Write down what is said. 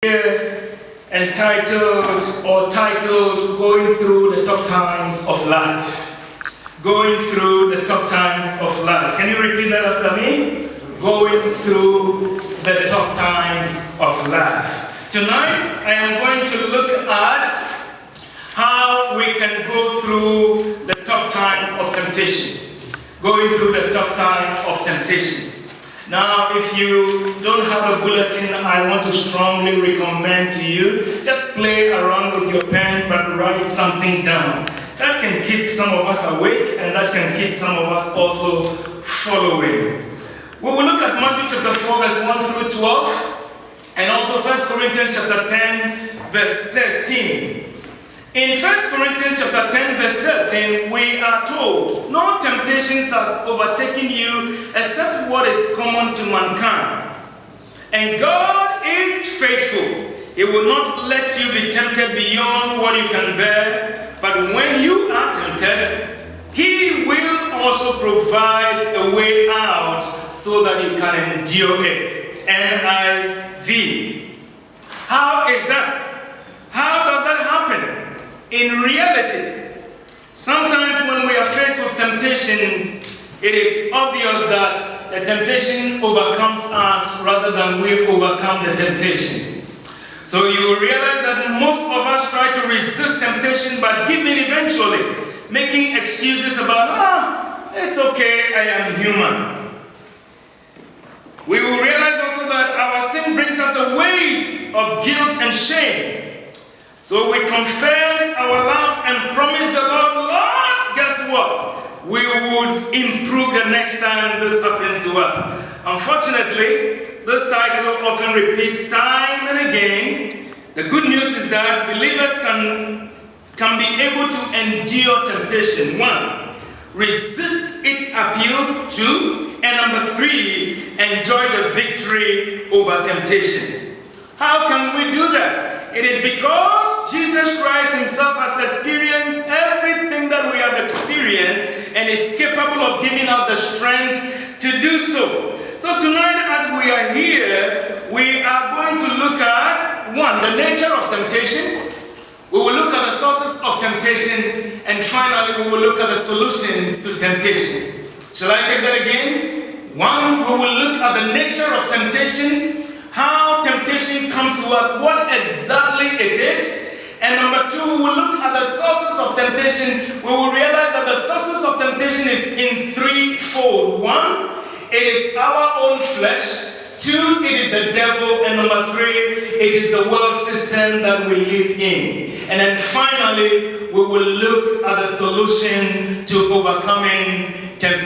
Here entitled or titled Going Through the Tough Times of Life. Going through the tough times of life. Can you repeat that after me? Going through the tough times of life. Tonight I am going to look at how we can go through the tough time of temptation. Going through the tough time of temptation. Now, if you don't have a bulletin, I want to strongly recommend to you, just play around with your pen, but write something down. That can keep some of us awake, and that can keep some of us also following. We will look at Matthew chapter 4, verse 1 through 12, and also 1 Corinthians chapter 10, verse 13. In 1 Corinthians chapter 10, verse 13, we are told, "No temptations has overtaken you except what is common to mankind. And God is faithful. He will not let you be tempted beyond what you can bear. But when you are tempted, He will also provide a way out so that you can endure it." NIV. How is that? How does that happen? In reality, sometimes when we are faced with temptations, it is obvious that the temptation overcomes us rather than we overcome the temptation. So you will realize that most of us try to resist temptation but give in eventually, making excuses about, it's okay, I am human. We will realize also that our sin brings us a weight of guilt and shame. So we confess our loves and promise the Lord, guess what? We would improve the next time this happens to us. Unfortunately, this cycle often repeats time and again. The good news is that believers can be able to endure temptation. 1, resist its appeal. 2, and number 3, enjoy the victory over temptation. How can we do that? It is because Jesus Christ himself has experienced everything that we have experienced and is capable of giving us the strength to do so. So tonight, as we are here, we are going to look at 1, the nature of temptation. We will look at the sources of temptation, and finally we will look at the solutions to temptation. Shall I take that again? 1, we will look at the nature of temptation, how temptation comes to us, what exactly it is. And number 2, we will look at the sources of temptation. We will realize that the sources of temptation is in threefold. 1, it is our own flesh. 2, it is the devil. And number 3, it is the world system that we live in. And then finally, we will look at the solution to overcoming temptation.